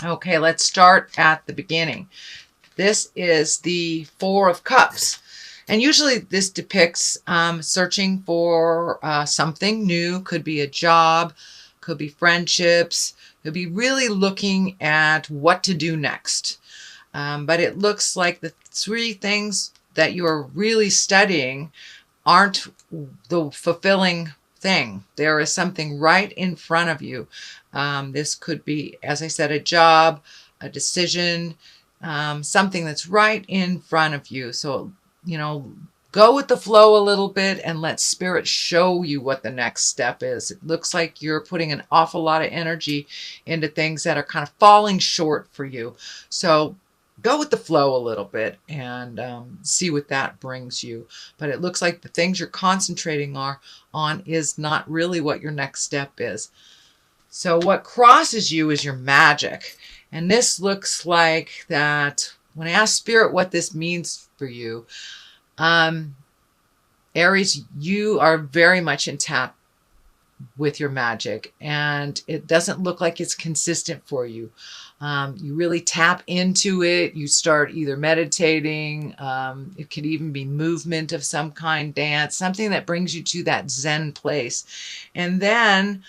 Okay, let's start at the beginning. This is the Four of Cups. And usually this depicts searching for something new. Could be a job, could be friendships, could be really looking at what to do next. But it looks like the three things that you're really studying aren't the fulfilling thing. There is something right in front of you. This could be, as I said, a job, a decision, something that's right in front of you. So, go with the flow a little bit and let spirit show you what the next step is. It looks like you're putting an awful lot of energy into things that are kind of falling short for you. So go with the flow a little bit and see what that brings you. But it looks like the things you're concentrating on is not really what your next step is. So what crosses you is your magic. And this looks like that when I ask Spirit what this means for you, Aries, you are very much in tap with your magic, and it doesn't look like it's consistent for you. You really tap into it. You start either meditating. It could even be movement of some kind, dance, something that brings you to that Zen place. And then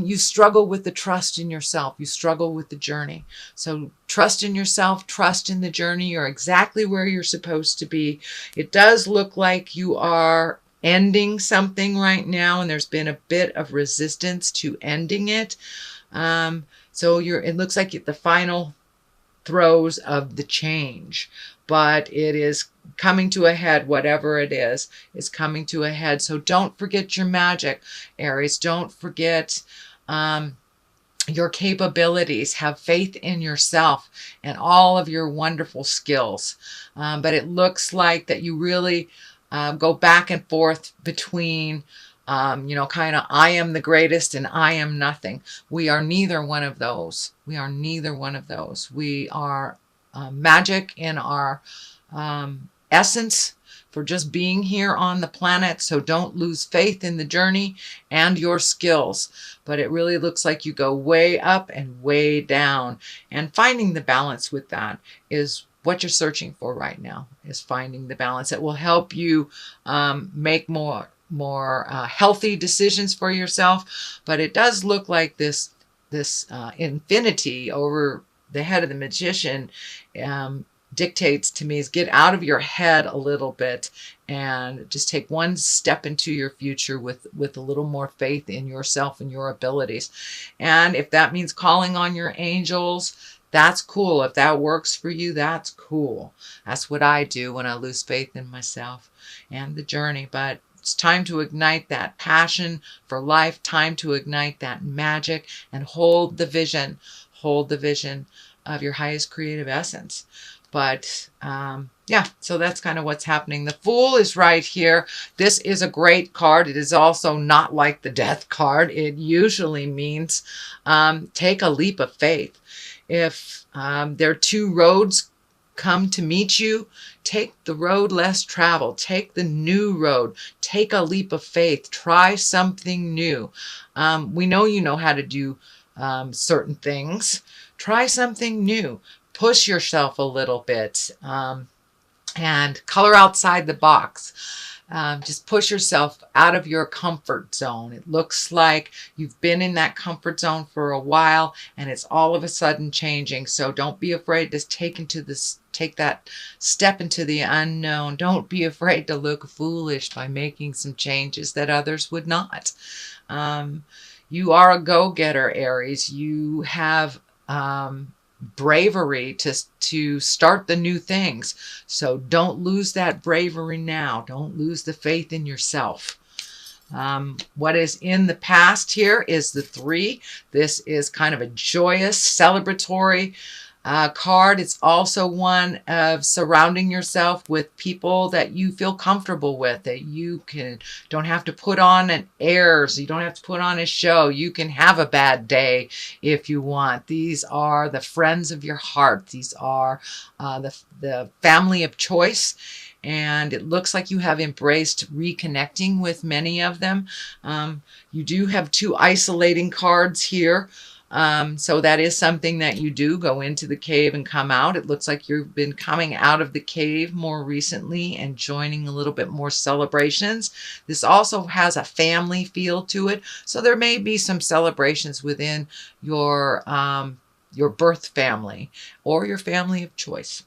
you struggle with the trust in yourself. You struggle with the journey. So trust in yourself, trust in the journey. You're exactly where you're supposed to be. It does look like you are ending something right now, and there's been a bit of resistance to ending it. So it looks like the final throes of the change, but it is coming to a head. Whatever it is coming to a head. So don't forget your magic, Aries. Don't forget your capabilities. Have faith in yourself and all of your wonderful skills. But it looks like that you really go back and forth between kind of I am the greatest and I am nothing. We are neither one of those. We are neither one of those. We are magic in our essence for just being here on the planet. So don't lose faith in the journey and your skills. But it really looks like you go way up and way down. And finding the balance with that is what you're searching for right now, is finding the balance that will help you make more healthy decisions for yourself. But it does look like this infinity over the head of the magician dictates to me is get out of your head a little bit and just take one step into your future with a little more faith in yourself and your abilities. And if that means calling on your angels, that's cool. If that works for you, that's cool. That's what I do when I lose faith in myself and the journey. But it's time to ignite that passion for life, time to ignite that magic and hold the vision of your highest creative essence. But yeah, so that's kind of what's happening. The Fool is right here. This is a great card. It is also not like the Death card. It usually means take a leap of faith. If there are two roads come to meet you, take the road less traveled. Take the new road. Take a leap of faith. Try something new. We know you know how to do certain things. Try something new. Push yourself a little bit and color outside the box. Just push yourself out of your comfort zone. It looks like you've been in that comfort zone for a while and it's all of a sudden changing. So don't be afraid to take that step into the unknown. Don't be afraid to look foolish by making some changes that others would not. You are a go-getter, Aries. You have bravery to start the new things. So don't lose that bravery now. Don't lose the faith in yourself. What is in the past here is the 3. This is kind of a joyous, celebratory card. It's also one of surrounding yourself with people that you feel comfortable with, that you don't have to put on an airs. You don't have to put on a show. You can have a bad day if you want. These are the friends of your heart. These are the family of choice. And it looks like you have embraced reconnecting with many of them. You do have 2 isolating cards here. So that is something that you do, go into the cave and come out. It looks like you've been coming out of the cave more recently and joining a little bit more celebrations. This also has a family feel to it. So there may be some celebrations within your birth family or your family of choice.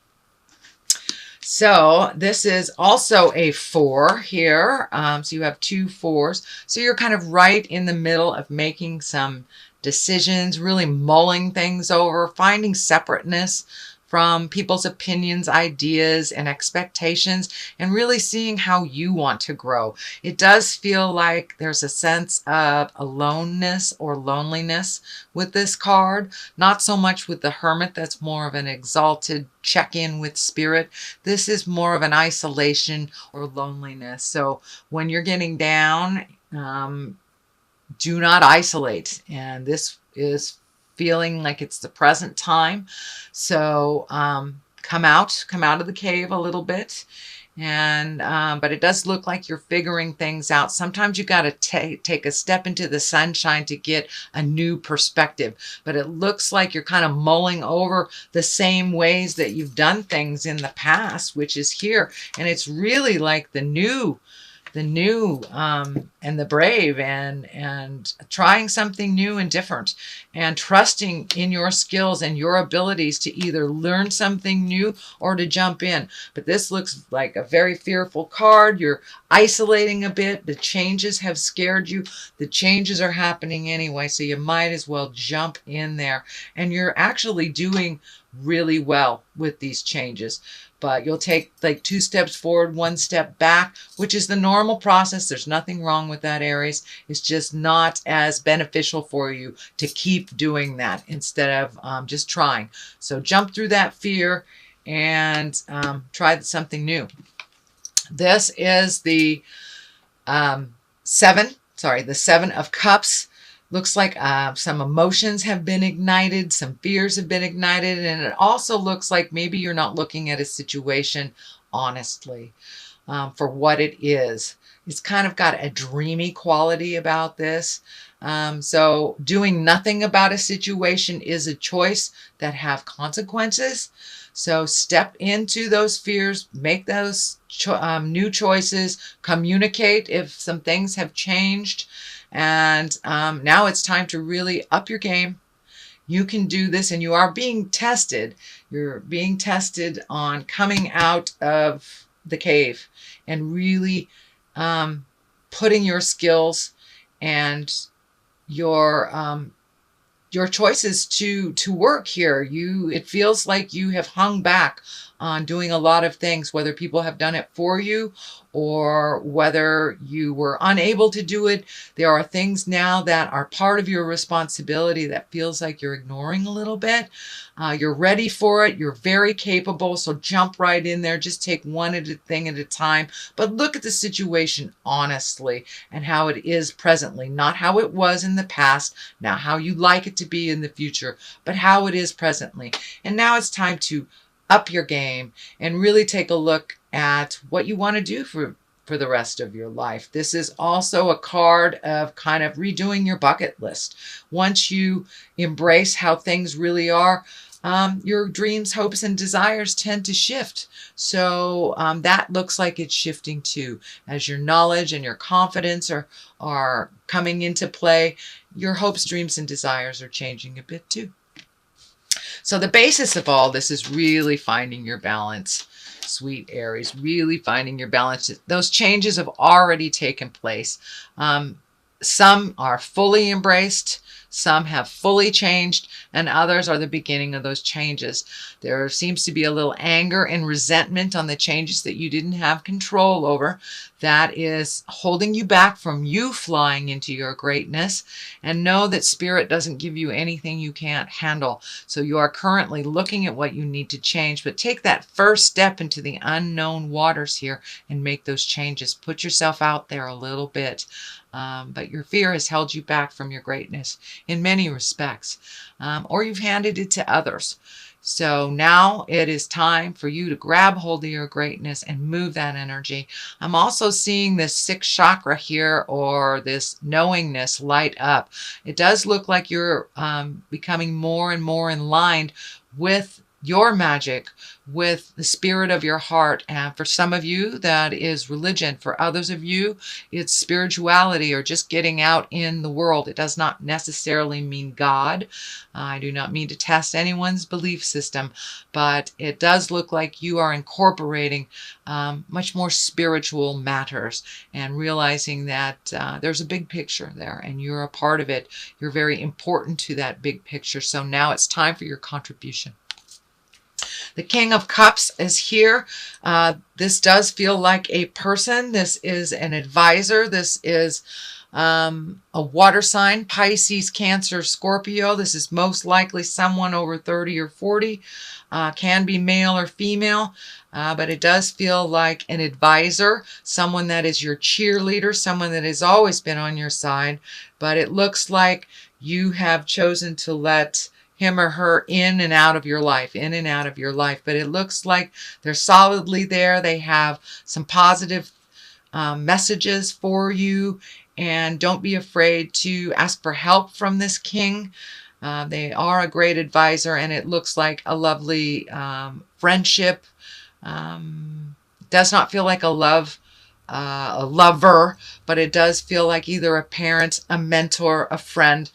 So this is also a 4 here. So you have 2 4s. So you're kind of right in the middle of making some decisions, really mulling things over, finding separateness from people's opinions, ideas, and expectations, and really seeing how you want to grow. It does feel like there's a sense of aloneness or loneliness with this card. Not so much with the Hermit, that's more of an exalted check-in with spirit. This is more of an isolation or loneliness. So when you're getting down, do not isolate. And this is feeling like it's the present time. So come out of the cave a little bit. And but it does look like you're figuring things out. Sometimes you got to take a step into the sunshine to get a new perspective. But it looks like you're kind of mulling over the same ways that you've done things in the past, which is here. And it's really like the new and the brave, and trying something new and different, and trusting in your skills and your abilities to either learn something new or to jump in. But this looks like a very fearful card. You're isolating a bit. The changes have scared you. The changes are happening anyway, so you might as well jump in there. And you're actually doing really well with these changes. But you'll take like 2 steps forward, 1 step back, which is the normal process. There's nothing wrong with that, Aries. It's just not as beneficial for you to keep doing that instead of just trying. So jump through that fear and try something new. This is the the 7 of Cups. Looks like some emotions have been ignited, some fears have been ignited, and it also looks like maybe you're not looking at a situation honestly for what it is. It's kind of got a dreamy quality about this. So doing nothing about a situation is a choice that have consequences. So step into those fears, make those new choices, communicate if some things have changed. And now it's time to really up your game. You can do this, and you are being tested. You're being tested on coming out of the cave and really putting your skills and your choices to work here. It feels like you have hung back on doing a lot of things, whether people have done it for you or whether you were unable to do it. There are things now that are part of your responsibility that feels like you're ignoring a little bit. You're ready for it. You're very capable. So jump right in there. Just take one thing at a time. But look at the situation honestly and how it is presently. Not how it was in the past, not how you like it to be in the future, but how it is presently. And now it's time to up your game and really take a look at what you want to do for the rest of your life. This is also a card of kind of redoing your bucket list. Once you embrace how things really are, your dreams, hopes, and desires tend to shift. So that looks like it's shifting too. As your knowledge and your confidence are coming into play, your hopes, dreams, and desires are changing a bit too. So the basis of all this is really finding your balance, sweet Aries, really finding your balance. Those changes have already taken place. Some are fully embraced, some have fully changed, and others are the beginning of those changes. There seems to be a little anger and resentment on the changes that you didn't have control over. That is holding you back from you flying into your greatness. And know that Spirit doesn't give you anything you can't handle. So you are currently looking at what you need to change, but take that first step into the unknown waters here and make those changes. Put yourself out there a little bit. But your fear has held you back from your greatness. in many respects, or you've handed it to others. So now it is time for you to grab hold of your greatness and move that energy. I'm also seeing this sixth chakra here, or this knowingness, light up. It does look like you're becoming more and more in line with your magic, with the spirit of your heart. And for some of you, that is religion. For others of you, it's spirituality, or just getting out in the world. It does not necessarily mean God. I do not mean to test anyone's belief system, but it does look like you are incorporating much more spiritual matters, and realizing that there's a big picture there and you're a part of it. You're very important to that big picture. So now it's time for your contribution. The King of Cups is here. This does feel like a person. This is an advisor. This is a water sign, Pisces, Cancer, Scorpio. This is most likely someone over 30 or 40. Can be male or female, but it does feel like an advisor, someone that is your cheerleader, someone that has always been on your side. But it looks like you have chosen to let him or her in and out of your life, in and out of your life. But it looks like they're solidly there. They have some positive messages for you, and don't be afraid to ask for help from this king. They are a great advisor, and it looks like a lovely friendship. Does not feel like a lover, but it does feel like either a parent, a mentor, a friend,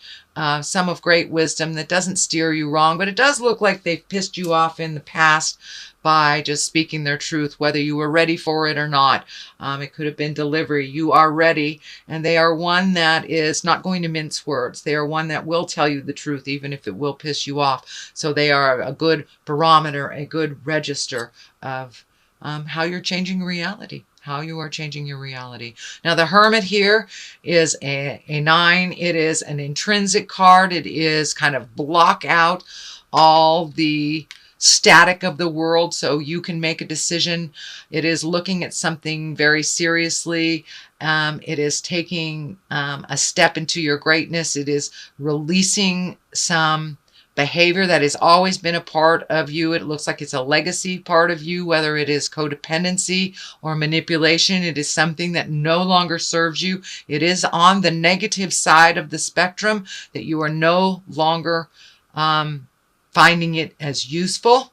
some of great wisdom that doesn't steer you wrong. But it does look like they've pissed you off in the past by just speaking their truth, whether you were ready for it or not. It could have been delivery. You are ready, and they are one that is not going to mince words. They are one that will tell you the truth, even if it will piss you off. So they are a good barometer, a good register of how you're changing reality. How you are changing your reality. Now, the Hermit here is a 9. It is an intrinsic card. It is kind of block out all the static of the world so you can make a decision. It is looking at something very seriously. It is taking a step into your greatness. It is releasing some behavior that has always been a part of you. It looks like it's a legacy part of you, whether it is codependency or manipulation. It is something that no longer serves you. It is on the negative side of the spectrum, that you are no longer finding it as useful.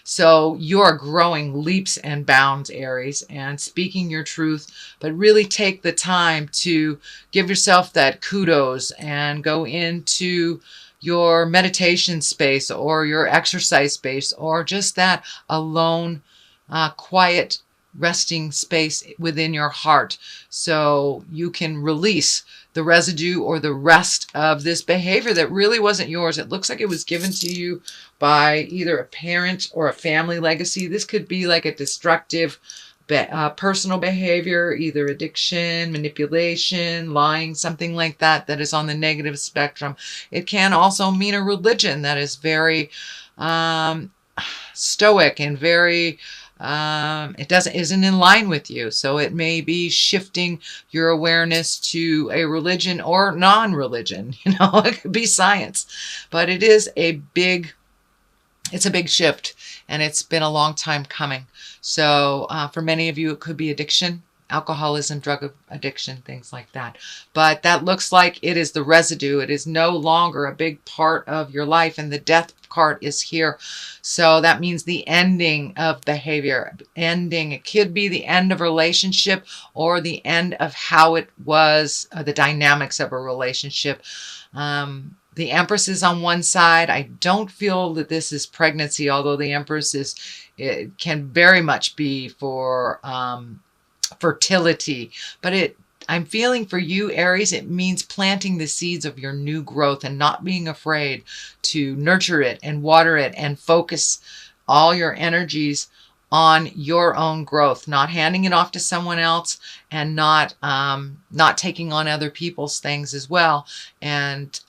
So you are growing leaps and bounds, Aries, and speaking your truth, but really take the time to give yourself that kudos and go into your meditation space or your exercise space, or just that alone, quiet, resting space within your heart, so you can release the residue or the rest of this behavior that really wasn't yours. It looks like it was given to you by either a parent or a family legacy. This could be like a destructive personal behavior, either addiction, manipulation, lying, something like that, that is on the negative spectrum. It can also mean a religion that is very stoic and very isn't in line with you. So it may be shifting your awareness to a religion or non-religion. It could be science, but it is it's a big shift, and it's been a long time coming. So for many of you, it could be addiction, alcoholism, drug addiction, things like that. But that looks like it is the residue. It is no longer a big part of your life, and the death card is here. So that means the ending of behavior. It could be the end of a relationship, or the end of how it was, the dynamics of a relationship. The Empress is on one side. I don't feel that this is pregnancy, although the Empress it can very much be for fertility. But I'm feeling for you, Aries, it means planting the seeds of your new growth and not being afraid to nurture it and water it and focus all your energies on your own growth, not handing it off to someone else, and not taking on other people's things as well, and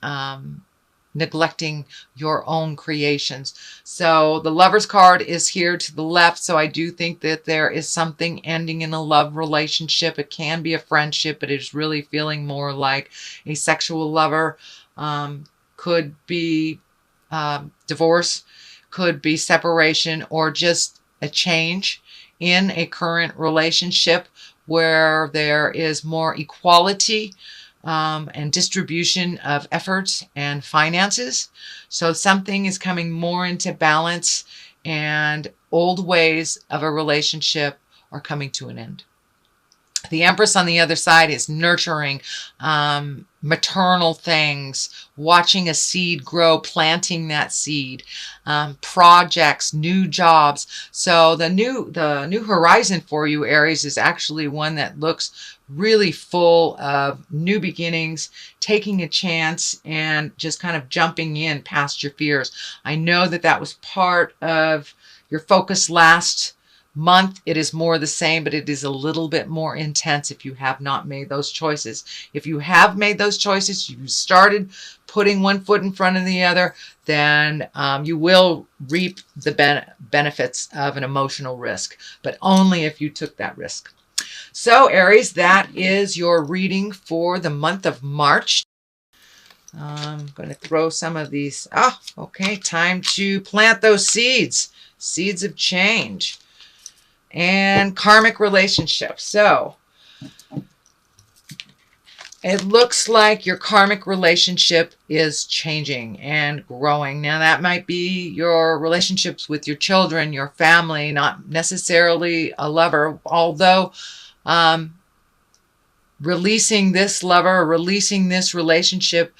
neglecting your own creations. So the Lover's card is here to the left. So I do think that there is something ending in a love relationship. It can be a friendship, but it's really feeling more like a sexual lover. could be divorce, could be separation, or just a change in a current relationship where there is more equality and distribution of effort and finances. So something is coming more into balance, and old ways of a relationship are coming to an end. The Empress on the other side is nurturing, maternal things, watching a seed grow, planting that seed, projects, new jobs. So the new horizon for you, Aries, is actually one that looks really full of new beginnings, taking a chance and just kind of jumping in past your fears. I know that that was part of your focus last month. It is more the same, but it is a little bit more intense if you have not made those choices. If you have made those choices, you started putting one foot in front of the other, then you will reap the benefits of an emotional risk, but only if you took that risk. So Aries, that is your reading for the month of March. I'm going to throw some of these. Okay, time to plant those seeds of change and karmic relationships. So it looks like your karmic relationship is changing and growing. Now that might be your relationships with your children, your family, not necessarily a lover, although releasing this lover or releasing this relationship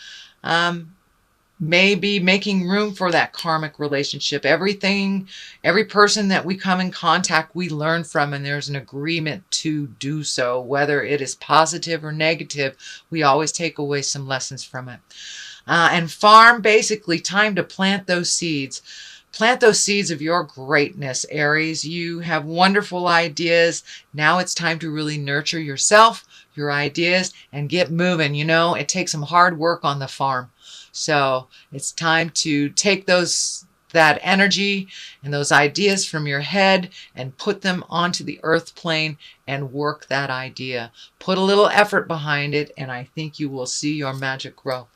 may be making room for that karmic relationship. Every person that we come in contact, we learn from, and there's an agreement to do so. Whether it is positive or negative, we always take away some lessons from it. And farm, basically, time to plant those seeds. Plant those seeds of your greatness, Aries. You have wonderful ideas. Now it's time to really nurture yourself, your ideas, and get moving. You know, it takes some hard work on the farm. So it's time to take that energy and those ideas from your head and put them onto the earth plane and work that idea. Put a little effort behind it, and I think you will see your magic grow.